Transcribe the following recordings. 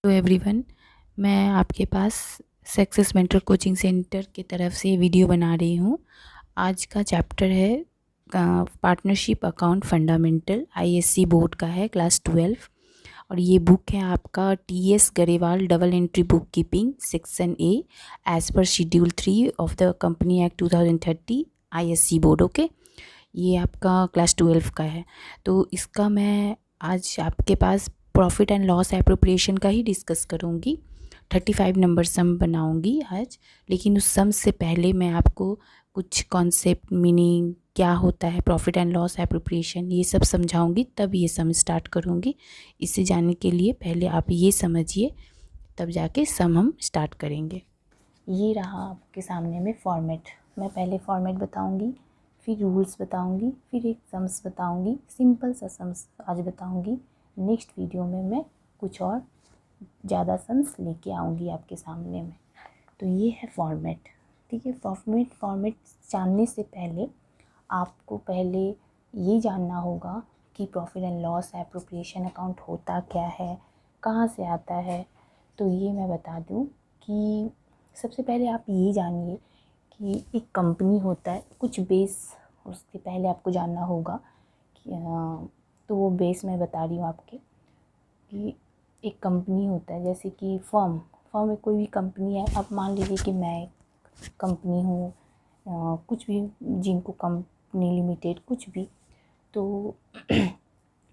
Hello everyone, मैं आपके पास success mentor coaching centre की तरफ से वीडियो बना रही हूँ। आज का चैप्टर है partnership account fundamental, ISC board का है, क्लास 12। और ये बुक है आपका TS Grewal double entry book keeping section A as per schedule 3 of the company act 2030 ISC board. Okay, ये आपका क्लास 12 का है। तो इसका मैं आज आपके पास प्रॉफिट एंड लॉस एप्रोप्रिएशन का ही डिस्कस करूँगी। 35 नंबर सम बनाऊँगी आज, लेकिन उस सम से पहले मैं आपको कुछ कॉन्सेप्ट, मीनिंग, क्या होता है प्रॉफिट एंड लॉस एप्रोप्रिएशन, ये सब समझाऊँगी, तब ये सम स्टार्ट करूँगी। इसे जानने के लिए पहले आप ये समझिए, तब जाके सम हम स्टार्ट करेंगे। ये रहा आपके सामने में फॉर्मेट। मैं पहले फॉर्मेट बताऊँगी, फिर रूल्स बताऊँगी, फिर एक सम्स बताऊँगी, सिंपल सा सम्स आज बताऊँगी। नेक्स्ट वीडियो में मैं कुछ और ज़्यादा सम्स लेके आऊँगी आपके सामने में। तो ये है फॉर्मेट, ठीक है। फॉर्मेट जानने से पहले आपको पहले ये जानना होगा कि profit and loss appropriation account होता क्या है, कहाँ से आता है। तो ये मैं बता दूँ कि सबसे पहले आप ये जानिए कि एक कंपनी होता है, कुछ बेस उसके पहले आपको जानना होगा कि तो वो बेस मैं बता रही हूँ आपके कि एक कंपनी होता है, जैसे कि फर्म में कोई भी कंपनी है। अब मान लीजिए कि मैं एक कंपनी हूँ, कुछ भी, जिनको कंपनी लिमिटेड कुछ भी, तो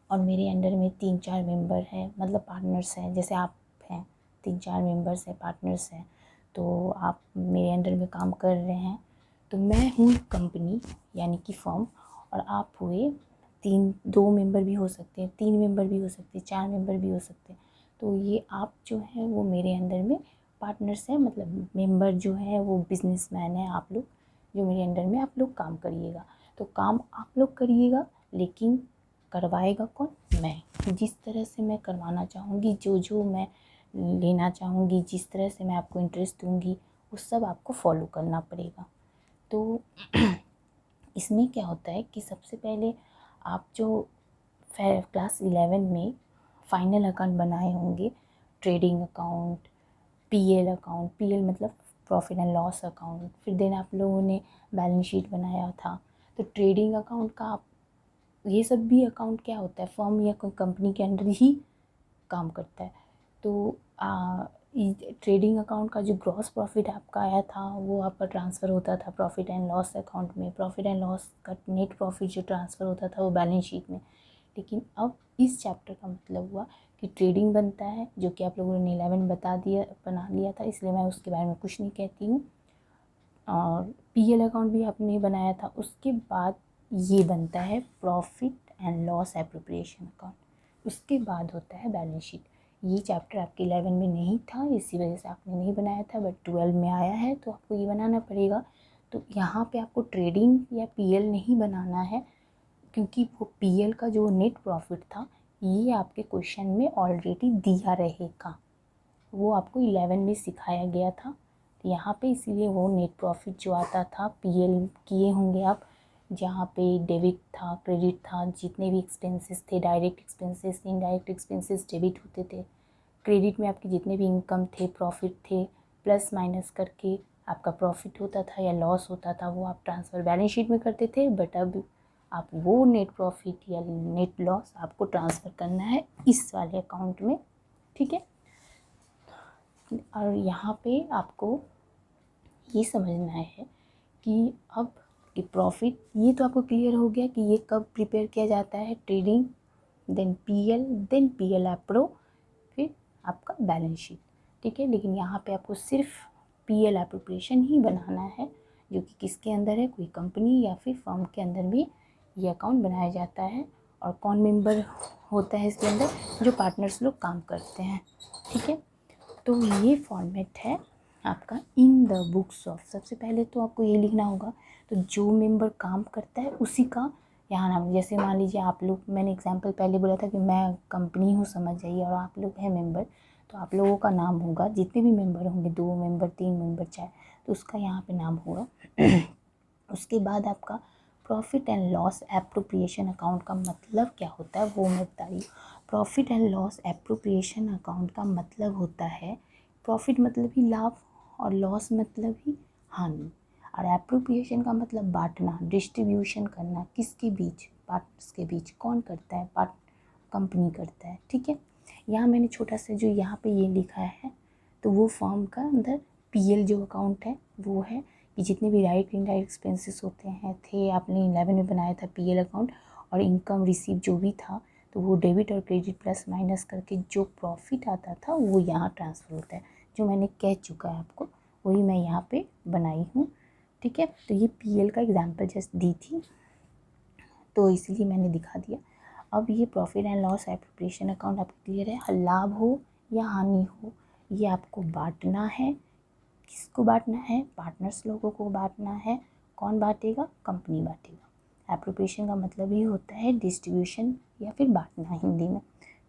और मेरे अंडर में 3-4 मेंबर हैं, मतलब पार्टनर्स हैं, जैसे आप हैं, 3-4 मेंबर्स हैं, पार्टनर्स हैं, तो आप मेरे अंडर में काम कर रहे हैं। तो मैं हूँ कंपनी यानी कि फर्म, और आप हुए 2 मेंबर भी हो सकते हैं, 3 मेंबर भी हो सकते हैं, 4 मेंबर भी हो सकते हैं। तो ये आप जो है वो मेरे अंडर में पार्टनर्स हैं, मतलब मेंबर जो है वो बिजनेसमैन है। आप लोग जो मेरे अंडर में आप लोग काम करिएगा, तो काम आप लोग करिएगा, लेकिन करवाएगा कौन? मैं। जिस तरह से मैं करवाना चाहूँगी, जो मैं लेना चाहूँगी, जिस तरह से मैं आपको इंटरेस्ट दूँगी, वो सब आपको फॉलो करना पड़ेगा। तो इसमें क्या होता है कि सबसे पहले आप जो क्लास 11 में फाइनल अकाउंट बनाए होंगे, trading account, PL account, PL मतलब प्रॉफिट एंड लॉस अकाउंट, फिर देन आप लोगों ने बैलेंस शीट बनाया था। तो ट्रेडिंग अकाउंट का आप ये सब भी अकाउंट क्या होता है, फर्म या कोई कंपनी के अंडर ही काम करता है। तो ट्रेडिंग अकाउंट का जो ग्रॉस प्रॉफिट आपका आया था वो आपका ट्रांसफ़र होता था प्रॉफिट एंड लॉस अकाउंट में। प्रॉफिट एंड लॉस का नेट प्रॉफिट जो ट्रांसफ़र होता था वो बैलेंस शीट में। लेकिन अब इस चैप्टर का मतलब हुआ कि ट्रेडिंग बनता है, जो कि आप लोगों ने 11 बना लिया था, इसलिए मैं उसके बारे में कुछ नहीं कहती हूँ। और पीएल अकाउंट भी आपने बनाया था। उसके बाद ये बनता है profit and loss appropriation account, उसके बाद होता है बैलेंस शीट। ये चैप्टर आपके 11 में नहीं था, इसी वजह से आपने नहीं बनाया था, बट 12 में आया है तो आपको ये बनाना पड़ेगा। तो यहाँ पे आपको ट्रेडिंग या पीएल नहीं बनाना है, क्योंकि वो पीएल का जो नेट प्रॉफिट था ये आपके क्वेश्चन में ऑलरेडी दिया रहेगा, वो आपको 11 में सिखाया गया था। तो यहाँ पे इसीलिए वो नेट प्रॉफिट जो आता था, पीएल किए होंगे आप, जहाँ पे डेबिट था, क्रेडिट था, जितने भी एक्सपेंसेस थे, direct expenses, indirect expenses debit होते थे। क्रेडिट में आपके जितने भी इनकम थे, प्रॉफिट थे, प्लस माइनस करके आपका प्रॉफिट होता था या लॉस होता था, वो आप ट्रांसफ़र बैलेंस शीट में करते थे। बट अब आप वो नेट प्रॉफिट या नेट लॉस आपको ट्रांसफ़र करना है इस वाले अकाउंट में, ठीक है। और यहाँ पे आपको ये समझना है कि अब कि प्रॉफिट, ये तो आपको क्लियर हो गया कि ये कब प्रिपेयर किया जाता है, ट्रेडिंग, देन पीएल एप्रो, फिर आपका बैलेंस शीट, ठीक है। लेकिन यहाँ पे आपको सिर्फ पीएल एप्रोप्रिएशन ही बनाना है, जो कि किसके अंदर है, कोई कंपनी या फिर फर्म के अंदर भी ये अकाउंट बनाया जाता है। और कौन मेंबर होता है इसके अंदर, जो पार्टनर्स लोग काम करते हैं, ठीक है। तो ये फॉर्मेट है आपका इन द बुक्स ऑफ। सबसे पहले तो आपको ये लिखना होगा, तो जो मेंबर काम करता है उसी का यहाँ नाम। जैसे मान लीजिए आप लोग, मैंने एग्जांपल पहले बोला था कि मैं कंपनी हूँ, समझ जाइए, और आप लोग हैं मेंबर, तो आप लोगों का नाम होगा, जितने भी मेंबर होंगे, 2 मेंबर, 3 मेंबर, 4, तो उसका यहाँ पे नाम होगा। उसके बाद आपका profit and loss appropriation account का मतलब क्या होता है वो मैं बता रही हूँ। Profit and loss appropriation account का मतलब होता है, प्रॉफिट मतलब ही लाभ और लॉस मतलब ही हानि, और एप्रोप्रिएशन का मतलब बांटना, डिस्ट्रीब्यूशन करना, किसके बीच, पार्टनर्स के बीच। कौन करता है? कंपनी करता है। ठीक है, यहाँ मैंने छोटा सा जो यहाँ पे ये लिखा है, तो वो फॉर्म का अंदर पीएल जो अकाउंट है वो है कि जितने भी राइट इनडायरेक्ट एक्सपेंसेस होते हैं थे, आपने 11 में बनाया था पीएल अकाउंट, और इनकम रिसीव जो भी था तो वो डेबिट और क्रेडिट प्लस माइनस करके जो प्रॉफिट आता था वो यहाँ ट्रांसफ़र होता है। जो मैंने कह चुका है आपको वही मैं यहाँ पे बनाई हूँ। ठीक है, तो ये पीएल का एग्जाम्पल जस्ट दी थी तो इसलिए मैंने दिखा दिया। अब ये profit and loss appropriation account आपको क्लियर है? लाभ हो या हानि हो, ये आपको बांटना है। किसको बांटना है? पार्टनर्स लोगों को बांटना है। कौन बांटेगा? कंपनी बांटेगा। एप्रोप्रिएशन का मतलब ही होता है डिस्ट्रीब्यूशन या फिर बांटना हिंदी में।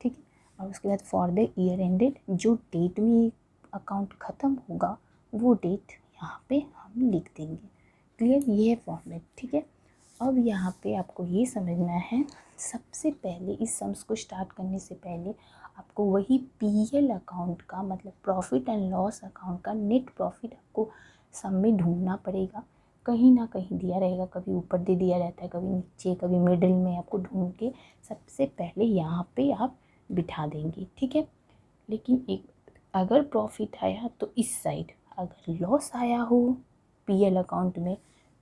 ठीक है, और उसके बाद फॉर द ईयर एंडेड, जो डेट में अकाउंट ख़त्म होगा वो डेट यहाँ पे हम लिख देंगे। क्लियर? ये है फॉर्मेट। ठीक है, अब यहाँ पे आपको ये समझना है, सबसे पहले इस सम्स को स्टार्ट करने से पहले आपको वही पीएल अकाउंट का मतलब प्रॉफिट एंड लॉस अकाउंट का नेट प्रॉफिट आपको सम में ढूंढना पड़ेगा। कहीं ना कहीं दिया रहेगा, कभी ऊपर दे दिया रहता है, कभी नीचे, कभी मिडिल में। आपको ढूंढ के सबसे पहले यहाँ पे आप बिठा देंगे। ठीक है, लेकिन एक अगर प्रॉफिट आया तो इस साइड, अगर लॉस आया हो पीएल अकाउंट में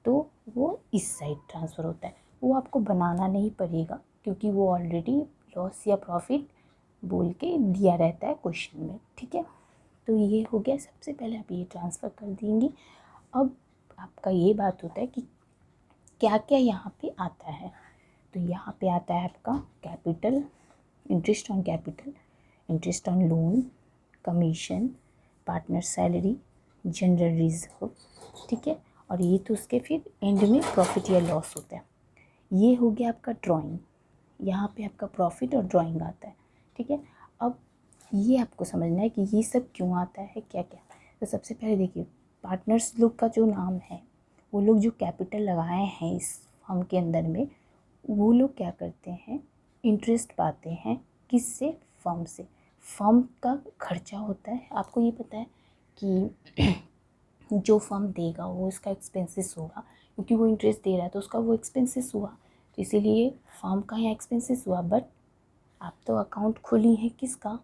तो वो इस साइड ट्रांसफ़र होता है। वो आपको बनाना नहीं पड़ेगा क्योंकि वो ऑलरेडी लॉस या प्रॉफिट बोल के दिया रहता है क्वेश्चन में। ठीक है, तो ये हो गया। सबसे पहले आप ये ट्रांसफ़र कर देंगे। अब आपका ये बात होता है कि क्या क्या यहाँ पे आता है। तो यहाँ पे आता है आपका capital, interest on capital, interest on loan, commission, partner salary, general reserve. ठीक है, और ये तो उसके फिर एंड में प्रॉफिट या लॉस होता है। ये हो गया आपका ड्राइंग। यहाँ पे आपका प्रॉफिट और ड्राइंग आता है। ठीक है, अब ये आपको समझना है कि ये सब क्यों आता है, क्या क्या। तो सबसे पहले देखिए, पार्टनर्स लोग का जो नाम है, वो लोग जो कैपिटल लगाए हैं इस फर्म के अंदर में, वो लोग क्या करते हैं, इंटरेस्ट पाते हैं। किससे? फर्म से। फर्म का खर्चा होता है। आपको ये पता है कि जो फर्म देगा वो उसका एक्सपेंसेस होगा, क्योंकि वो इंटरेस्ट दे रहा है तो उसका वो एक्सपेंसेस हुआ। तो इसीलिए फर्म का यहाँ एक्सपेंसेस हुआ, बट आप तो अकाउंट खोली है किसका?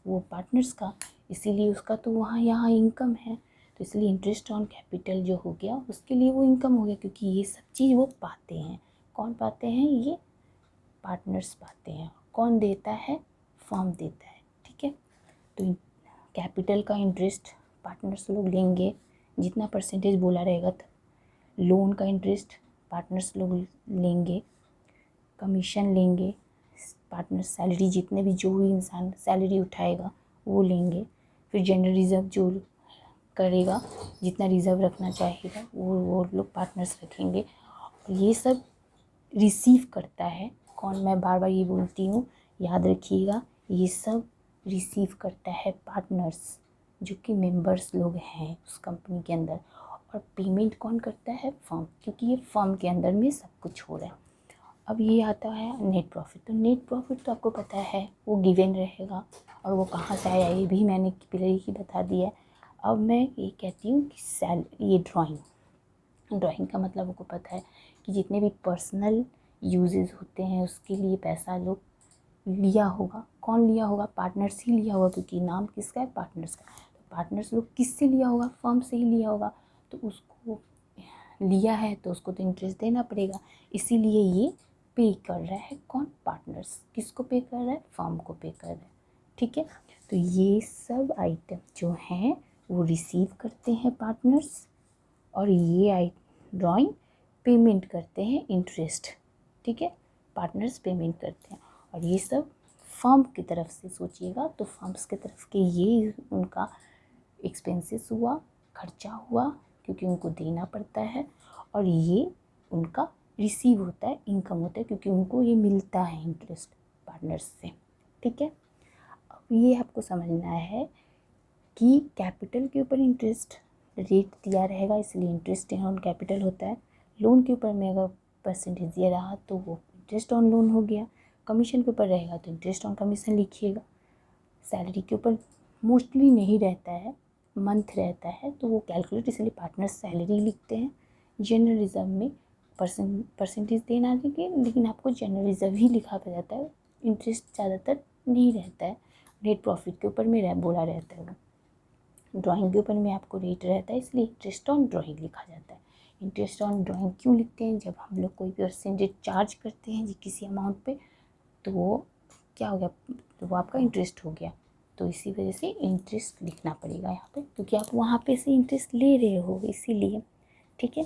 वो पार्टनर्स का, इसीलिए उसका तो वहाँ यहाँ इनकम है। तो इसलिए इंटरेस्ट ऑन कैपिटल जो हो गया उसके लिए वो इनकम हो गया, क्योंकि ये सब चीज़ वो पाते हैं। कौन पाते हैं? ये पार्टनर्स पाते हैं। कौन देता है? फर्म देता है। ठीक है, तो कैपिटल का इंटरेस्ट पार्टनर्स लोग लेंगे, जितना परसेंटेज बोला रहेगा तब। लोन का इंटरेस्ट पार्टनर्स लोग लेंगे, कमीशन लेंगे, पार्टनर सैलरी, जितने भी जो भी इंसान सैलरी उठाएगा वो लेंगे। फिर जनरल रिजर्व जो करेगा, जितना रिजर्व रखना चाहेगा वो लोग पार्टनर्स रखेंगे। ये सब रिसीव करता है कौन? मैं बार बार ये बोलती हूँ, याद रखिएगा, ये सब रिसीव करता है पार्टनर्स, जो कि मेंबर्स लोग हैं उस कंपनी के अंदर। और पेमेंट कौन करता है? फर्म, क्योंकि ये फर्म के अंदर में सब कुछ हो रहा है। अब ये आता है नेट प्रॉफिट। तो नेट प्रॉफिट तो आपको पता है वो गिवन रहेगा, और वो कहाँ से आया ये भी मैंने पहले ही बता दिया है। अब मैं ये कहती हूँ कि ये ड्राइंग का मतलब आपको पता है कि जितने भी पर्सनल यूजेस होते हैं उसके लिए पैसा लोग लिया होगा। कौन लिया होगा? पार्टनर्स ही लिया होगा, क्योंकि नाम किसका है? पार्टनर्स का। तो पार्टनर्स लोग किससे लिया होगा? फर्म से ही लिया होगा। तो उसको लिया है तो उसको तो इंटरेस्ट देना पड़ेगा, इसीलिए ये पे कर रहा है। कौन? पार्टनर्स। किसको पे कर रहा है? फर्म को पे कर रहा है। ठीक है, तो ये सब आइटम जो हैं वो रिसीव करते हैं पार्टनर्स, और ये ड्राइंग पेमेंट करते हैं इंटरेस्ट। ठीक है, पार्टनर्स पेमेंट करते हैं, और ये सब फर्म की तरफ से सोचिएगा तो फर्म्स की तरफ के ये उनका एक्सपेंसेस हुआ, खर्चा हुआ, क्योंकि उनको देना पड़ता है। और ये उनका रिसीव होता है, इनकम होता है, क्योंकि उनको ये मिलता है इंटरेस्ट पार्टनर्स से। ठीक है, अब ये आपको समझना है कि कैपिटल के ऊपर इंटरेस्ट रेट दिया रहेगा, इसलिए इंटरेस्ट ऑन कैपिटल होता है। लोन के ऊपर में अगर परसेंटेज दिया रहा तो वो इंटरेस्ट ऑन लोन हो गया। कमीशन के ऊपर रहेगा तो इंटरेस्ट ऑन कमीशन लिखिएगा। सैलरी के ऊपर मोस्टली नहीं रहता है, मंथ रहता है, तो वो कैलकुलेट इसलिए पार्टनर सैलरी लिखते हैं। जनरल रिजर्व में परसेंटेज देना देंगे, लेकिन आपको जनरल रिजर्व ही लिखा जाता है, इंटरेस्ट ज़्यादातर नहीं रहता है। नेट प्रॉफिट के ऊपर में बोला रहता है वो। ड्राइंग के ऊपर में आपको रेट रहता है, इसलिए इंटरेस्ट ऑन ड्राइंग लिखा जाता है। इंटरेस्ट ऑन ड्राइंग क्यों लिखते हैं? जब हम लोग कोई परसेंटेज चार्ज करते हैं किसी अमाउंट पे, तो वो क्या हो गया, तो वो आपका इंटरेस्ट हो गया। तो इसी वजह से इंटरेस्ट लिखना पड़ेगा यहाँ पे, क्योंकि आप वहाँ पे से इंटरेस्ट ले रहे हो, इसीलिए। ठीक है,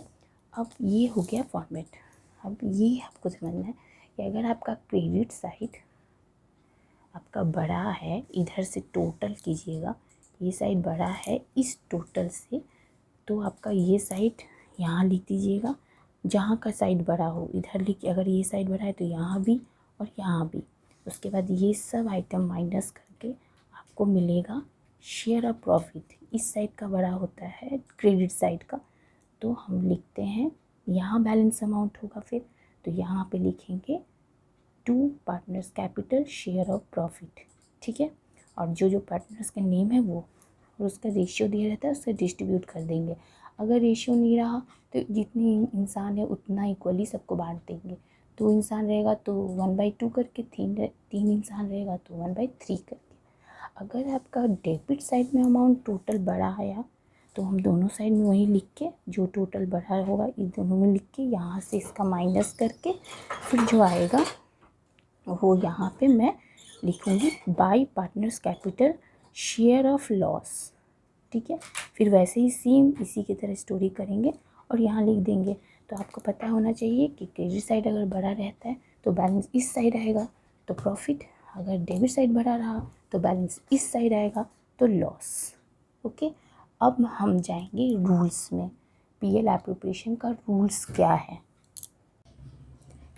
अब ये हो गया फॉर्मेट। अब ये आपको समझना है कि अगर आपका क्रेडिट साइड आपका बड़ा है, इधर से टोटल कीजिएगा, ये साइड बड़ा है इस टोटल से, तो आपका ये साइड यहाँ लिख दीजिएगा। जहाँ का साइड बड़ा हो इधर लिखिए, अगर ये साइड बड़ा है तो यहाँ भी और यहाँ भी। उसके बाद ये सब आइटम माइनस करके आपको मिलेगा शेयर ऑफ प्रॉफिट। इस साइड का बड़ा होता है क्रेडिट साइड का, तो हम लिखते हैं यहाँ बैलेंस अमाउंट होगा फिर, तो यहाँ पे लिखेंगे 2 partners capital share of profit. ठीक है, और जो पार्टनर्स का नेम है वो और उसका रेशियो दिया रहता है, उससे डिस्ट्रीब्यूट कर देंगे। अगर रेशियो नहीं रहा तो जितने इंसान है उतना इक्वली सबको बांट देंगे। 2 इंसान रहेगा तो 1/2 करके, 3 इंसान रहेगा तो 1/3 करके। अगर आपका डेबिट साइड में अमाउंट टोटल बड़ा आया तो हम दोनों साइड में वही लिख के, जो टोटल बड़ा होगा इस दोनों में लिख के, यहाँ से इसका माइनस करके फिर जो आएगा वो यहाँ पे मैं लिखूँगी bye partners capital share of loss. ठीक है, फिर वैसे ही सेम इसी की तरह स्टोरी करेंगे और यहाँ लिख देंगे। तो आपको पता होना चाहिए कि क्रेडिट साइड अगर बड़ा रहता है तो बैलेंस इस साइड आएगा तो प्रॉफिट, अगर डेबिट साइड बड़ा रहा तो बैलेंस इस साइड आएगा तो लॉस। ओके, अब हम जाएंगे रूल्स में। पीएल एप्रोप्रिएशन का रूल्स क्या है,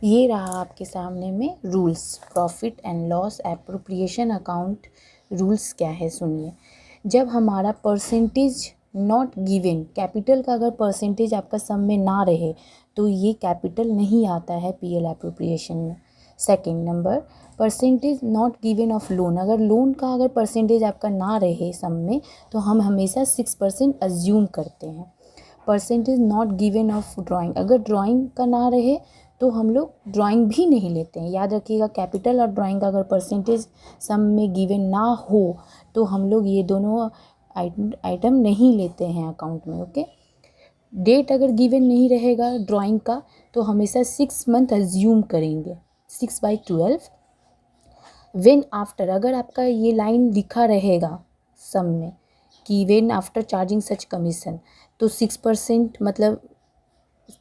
ये रहा आपके सामने में rules. Profit and loss appropriation account rules क्या है सुनिए। जब हमारा परसेंटेज नॉट गिवन, कैपिटल का अगर परसेंटेज आपका सम में ना रहे तो ये कैपिटल नहीं आता है पीएल एप्रोप्रिएशन में। Second number, percentage not given of loan, अगर लोन का अगर परसेंटेज आपका ना रहे सम में तो हम हमेशा 6% अज्यूम करते हैं। Percentage not given of drawing, अगर ड्राइंग का ना रहे तो हम लोग ड्राइंग भी नहीं लेते हैं। याद रखिएगा, कैपिटल और ड्राइंग का अगर परसेंटेज सम में गिवन ना हो तो हम लोग ये दोनों आइटम नहीं लेते हैं अकाउंट में। ओके, डेट अगर गिवन नहीं रहेगा ड्राइंग का तो हमेशा 6 मंथ अज्यूम करेंगे, 6/12। व्हेन आफ्टर, अगर आपका ये लाइन लिखा रहेगा सम में कि when after charging such commission, तो 6% मतलब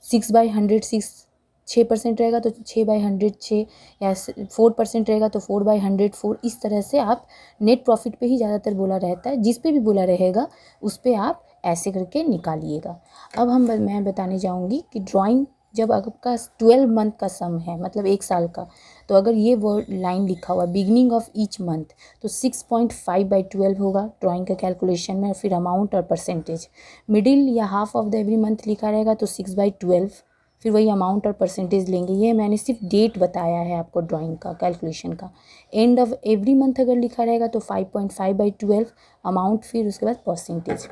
6/100, 6% रहेगा तो 6/100 6, या 4% रहेगा तो 4/100 4। इस तरह से आप नेट प्रॉफिट पे ही ज़्यादातर बोला रहता है, जिस पे भी बोला रहेगा उस पे आप ऐसे करके निकालिएगा। अब मैं बताने जाऊँगी कि ड्राइंग जब आपका 12 मंथ का सम है, मतलब 1 साल का, तो अगर ये वर्ड लाइन लिखा हुआ बिगनिंग ऑफ ईच मंथ तो 6.5/12 होगा ड्राइंग के कैलकुलेशन में। फिर अमाउंट और परसेंटेज, मिडिल या half of the every month लिखा रहेगा तो 6/12, फिर वही अमाउंट और परसेंटेज लेंगे। ये मैंने सिर्फ डेट बताया है आपको ड्राइंग का कैलकुलेशन का। एंड ऑफ एवरी मंथ अगर लिखा रहेगा तो 5.5/12 अमाउंट, फिर उसके बाद परसेंटेज।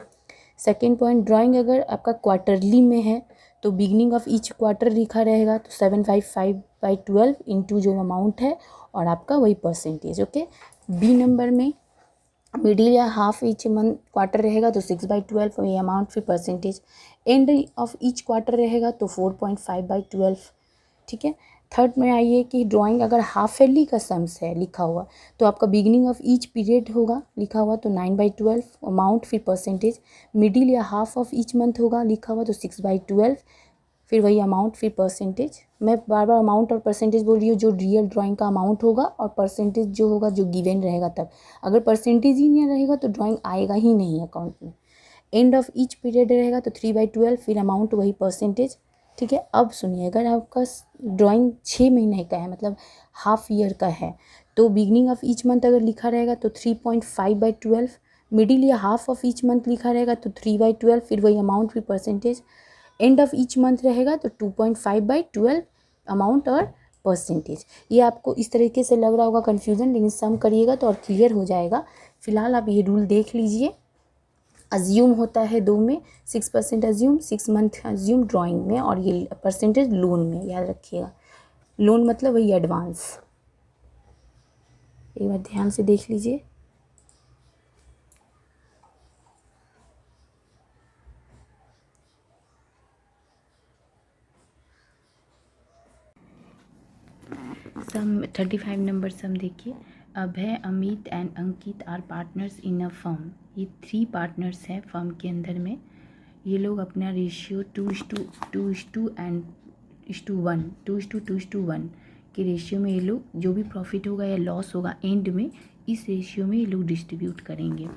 सेकेंड पॉइंट, ड्राइंग अगर आपका क्वार्टरली में है तो बिगनिंग ऑफ ईच क्वार्टर लिखा रहेगा तो 755/12 इंटू जो अमाउंट है और आपका वही परसेंटेज। ओके, बी नंबर में मिडिल या हाफ ईच मंथ क्वार्टर रहेगा तो 6/12 वही अमाउंट, फिर percentage. End of each quarter रहेगा तो 4.5/12। ठीक है, थर्ड में आइए कि ड्राइंग अगर हाफ ईयरली का सम्स है लिखा हुआ तो आपका बिगनिंग ऑफ ईच पीरियड होगा लिखा हुआ तो 9/12 अमाउंट, फिर परसेंटेज। मिडिल या हाफ ऑफ ईच मंथ होगा लिखा हुआ तो 6/12, फिर वही अमाउंट, फिर परसेंटेज। मैं बार बार अमाउंट और परसेंटेज बोल रही हूँ, जो रियल ड्राइंग का अमाउंट होगा और परसेंटेज जो होगा जो गिवन रहेगा तब। अगर परसेंटेज ही नहीं रहेगा तो ड्राइंग आएगा ही नहीं अकाउंट में। एंड ऑफ ईच पीरियड रहेगा तो 3/12, फिर अमाउंट वही परसेंटेज। ठीक है, अब सुनिए, अगर आपका ड्राइंग 6 महीने का है, मतलब हाफ ईयर का है, तो बिगनिंग ऑफ ईच मंथ अगर लिखा रहेगा तो 3.5/12, मिडिल या हाफ ऑफ ईच मंथ लिखा रहेगा तो 3/12, फिर वही अमाउंट, फिर percentage. End of each month रहेगा तो 2.5/12 अमाउंट और परसेंटेज। ये आपको इस तरीके से लग रहा होगा कन्फ्यूज़न, लेकिन सम करिएगा तो और क्लियर हो जाएगा। फिलहाल आप ये रूल देख लीजिए। अज्यूम होता है 2 में, 6% अज्यूम, 6 मंथ अज्यूम ड्राइंग में, और ये परसेंटेज लोन में, याद रखिएगा। लोन मतलब वही एडवांस। एक बार ध्यान से देख लीजिए। सम 35 नंबर सम देखिए। Abhay, Amit and Ankit are partners in a firm. ये 3 पार्टनर्स हैं फर्म के अंदर में। ये लोग अपना रेशियो 2:1 के रेशियो में ये लोग जो भी प्रॉफिट होगा या लॉस होगा एंड में, इस रेशियो में ये लोग डिस्ट्रीब्यूट करेंगे।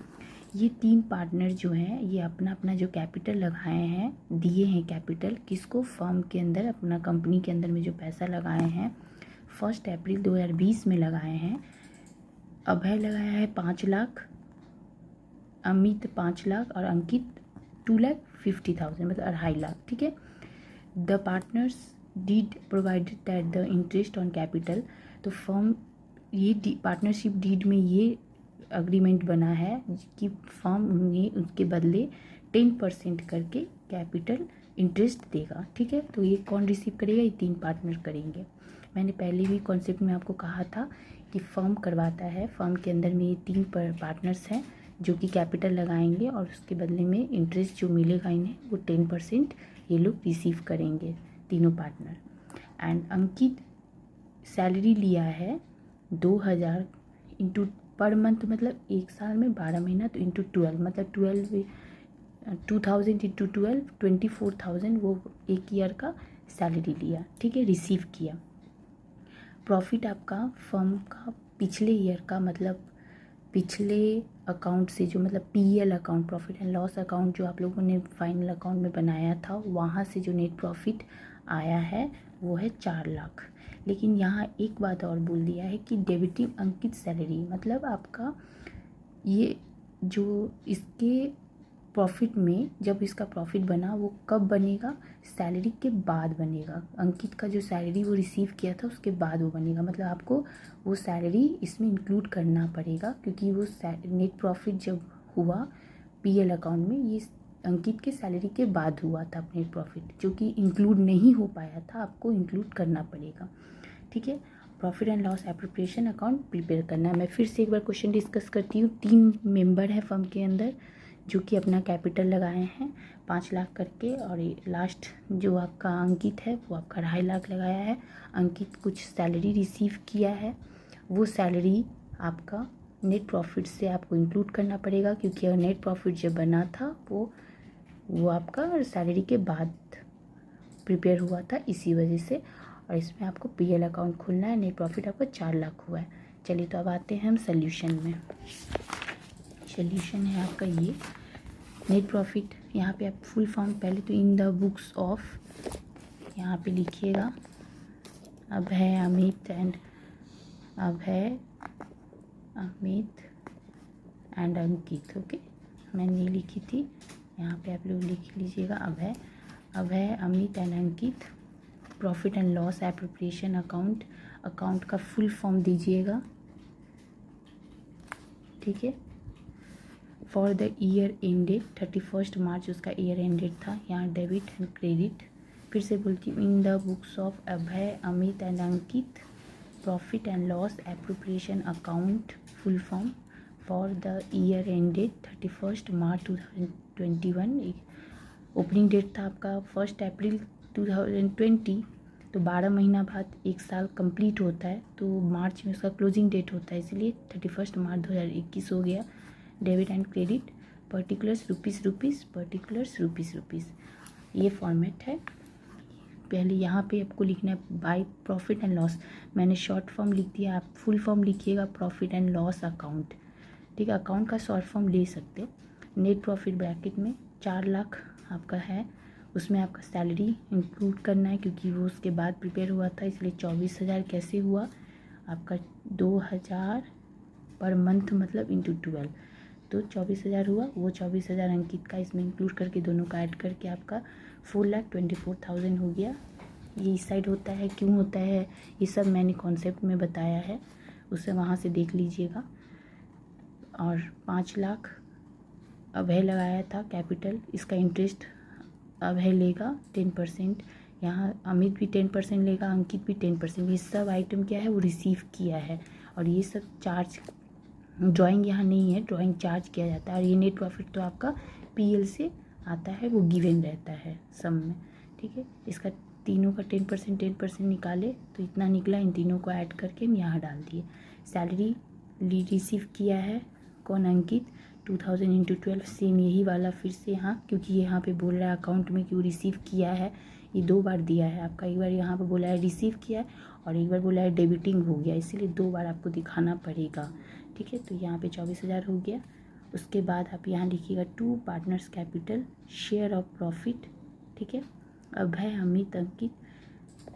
ये 3 पार्टनर जो हैं ये अपना अपना जो कैपिटल लगाए हैं, दिए हैं कैपिटल किसको, फर्म के अंदर, अपना कंपनी के अंदर में जो पैसा लगाए हैं 1 अप्रैल 2020 में लगाए हैं। अभय लगाया है 5 लाख, अमित 5 लाख और अंकित 2,50,000 मतलब 2.5 लाख। ठीक है। The partners deed provided that the interest on capital. तो फर्म ये पार्टनरशिप डीड में ये अग्रीमेंट बना है कि फर्म उन्हें उसके बदले 10% करके कैपिटल इंटरेस्ट देगा। ठीक है। तो ये कौन रिसीव करेगा, ये 3 पार्टनर करेंगे। मैंने पहले भी कॉन्सेप्ट में आपको कहा था कि फर्म करवाता है, फर्म के अंदर में ये 3 पार्टनर्स हैं जो कि कैपिटल लगाएंगे और उसके बदले में इंटरेस्ट जो मिलेगा इन्हें वो 10% ये लोग रिसीव करेंगे, तीनों पार्टनर। एंड अंकित सैलरी लिया है 2,000 इंटू पर मंथ, मतलब एक साल में 12 महीना, तो इंटू 12 मतलब 2,000 इंटू 12 24,000 वो एक ईयर का सैलरी लिया। ठीक है, रिसीव किया। प्रॉफिट आपका फर्म का पिछले ईयर का, मतलब पिछले अकाउंट से जो, मतलब PL account, profit and loss account जो आप लोगों ने फाइनल अकाउंट में बनाया था, वहाँ से जो नेट प्रॉफिट आया है वो है 4 लाख। लेकिन यहाँ एक बात और बोल दिया है कि डेबिटिंग अंकित सैलरी, मतलब आपका ये जो इसके प्रॉफिट में, जब इसका प्रॉफिट बना वो कब बनेगा, सैलरी के बाद बनेगा। अंकित का जो सैलरी वो रिसीव किया था उसके बाद वो बनेगा, मतलब आपको वो सैलरी इसमें इंक्लूड करना पड़ेगा, क्योंकि वो नेट प्रॉफिट जब हुआ पीएल अकाउंट में, ये अंकित के सैलरी के बाद हुआ था नेट प्रॉफिट, जो कि इंक्लूड नहीं हो पाया था, आपको इंक्लूड करना पड़ेगा। ठीक है। Profit and loss appropriation account prepare करना है। मैं फिर से एक बार क्वेश्चन डिस्कस करती हूँ। 3 मेंबर है फर्म के अंदर जो कि अपना कैपिटल लगाए हैं 5 लाख करके, और लास्ट जो आपका अंकित है वो आपका 2.5 लाख लगाया है। अंकित कुछ सैलरी रिसीव किया है, वो सैलरी आपका नेट प्रॉफिट से आपको इंक्लूड करना पड़ेगा, क्योंकि नेट प्रॉफिट जब बना था वो आपका सैलरी के बाद प्रिपेयर हुआ था, इसी वजह से। और इसमें आपको पीएल अकाउंट खोलना है। नेट प्रॉफिट आपका 4 लाख हुआ है। चलिए, तो अब आते हैं हम सोल्यूशन में। सोल्यूशन है आपका ये नेट प्रॉफिट। यहाँ पे आप फुल फॉर्म पहले तो इन द बुक्स ऑफ यहाँ पे लिखिएगा, अभय, अमित एंड अंकित। ओके, मैंने ये लिखी थी, यहाँ पे आप लोग लिख लीजिएगा Abhay, Amit and Ankit. Profit and loss appropriation account का फुल फॉर्म दीजिएगा। ठीक है। For the year ended 31 March उसका ईयर एंडेड था। यहाँ डेबिट एंड क्रेडिट, फिर से बोलती हूँ, in the books of Abhay, Amit and Ankit profit and loss appropriation account full form for the year ended 31 March 2021। Opening date था आपका 1 अप्रैल 2020, तो 12 महीना बाद एक साल कंप्लीट होता है, तो मार्च में उसका क्लोजिंग डेट होता है, इसलिए 31 मार्च 2021 हो गया। Debit and credit, particulars rupees, particulars rupees, ये फॉर्मेट है। पहले यहाँ पे आपको लिखना है बाय प्रॉफिट एंड लॉस, मैंने शॉर्ट फॉर्म लिख दिया, आप फुल फॉर्म लिखिएगा प्रॉफिट एंड लॉस अकाउंट। ठीक है, अकाउंट का शॉर्ट फॉर्म ले सकते हो। नेट प्रॉफिट ब्रैकेट में 4 लाख आपका है, उसमें आपका सैलरी इंक्लूड करना है, क्योंकि वो उसके बाद प्रिपेयर हुआ था, इसलिए 24,000 कैसे हुआ आपका, 2,000 पर मंथ मतलब इंटू 12, तो 24,000 हुआ। वो 24,000 अंकित का इसमें इंक्लूड करके दोनों का ऐड करके आपका 4,24,000 हो गया। ये इस साइड होता है, क्यों होता है, ये सब मैंने कॉन्सेप्ट में बताया है, उसे वहाँ से देख लीजिएगा। और 5 लाख अभय लगाया था कैपिटल, इसका इंटरेस्ट अभय लेगा 10%, यहाँ अमित भी 10% लेगा, अंकित भी 10%। ये सब आइटम क्या है, वो रिसीव किया है। और ये सब चार्ज, ड्राइंग यहाँ नहीं है, ड्राइंग चार्ज किया जाता है। और ये नेट प्रॉफिट तो आपका पीएल से आता है, वो गिवन रहता है सम में, ठीक है। इसका तीनों का 10% निकाले तो इतना निकला, इन तीनों को ऐड करके हम यहाँ डाल दिए। सैलरी रिसीव किया है कौन, अंकित, 2000 × 12, सेम यही वाला फिर से यहाँ, क्योंकि यहाँ पे बोल रहा है अकाउंट में क्यों रिसीव किया है, ये 2 बार दिया है आपका। एक बार यहाँ पे बोला है रिसीव किया है और एक बार बोला है डेबिटिंग हो गया, इसीलिए 2 बार आपको दिखाना पड़ेगा, ठीक है। तो यहाँ पे 24,000 हो गया। उसके बाद आप यहाँ लिखिएगा 2 partners capital share of profit, ठीक है। अभय, अमित, अंकित,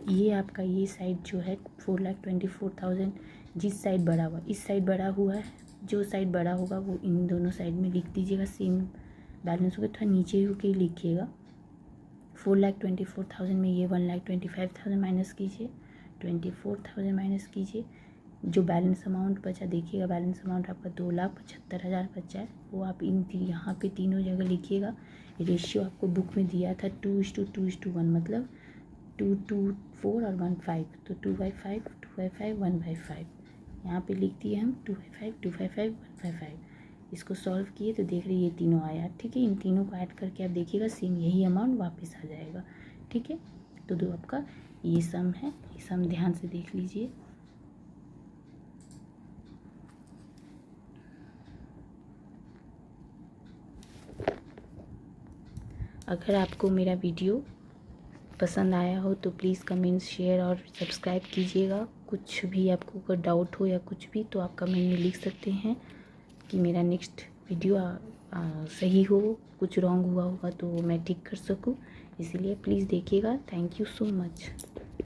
ये आपका ये साइड जो है 4,24,000, जिस साइड बढ़ा हुआ, इस साइड बढ़ा हुआ है, जो साइड बड़ा होगा वो इन दोनों साइड में लिख दीजिएगा, सेम बैलेंस होगा। थोड़ा नीचे होके लिखिएगा। 4,24,000 में ये 1,25,000 माइनस कीजिए, 24,000 माइनस कीजिए, जो बैलेंस अमाउंट बचा देखिएगा, बैलेंस अमाउंट आपका 2,75,000 बचा है, वो आप यहाँ पे तीनों जगह लिखिएगा। रेशियो आपको बुक में दिया था 2:2:1, मतलब 2:4 और 1:5, तो 2/5, 2/5, 1/5 यहाँ पे लिख दिए हम, 2/5, 2/5, 1/5। इसको सॉल्व किए तो देख रहे ये तीनों आया, ठीक है। इन तीनों को ऐड करके आप देखिएगा, सेम यही अमाउंट वापस आ जाएगा, ठीक है। तो दो आपका ये सम है, ये सम ध्यान से देख लीजिए। अगर आपको मेरा वीडियो पसंद आया हो तो प्लीज़ कमेंट, शेयर और सब्सक्राइब कीजिएगा। कुछ भी आपको अगर डाउट हो या कुछ भी तो आप कमेंट में लिख सकते हैं कि मेरा नेक्स्ट वीडियो सही हो, कुछ रॉन्ग हुआ होगा तो मैं ठीक कर सकूं। इसीलिए प्लीज़ देखिएगा। Thank you so much.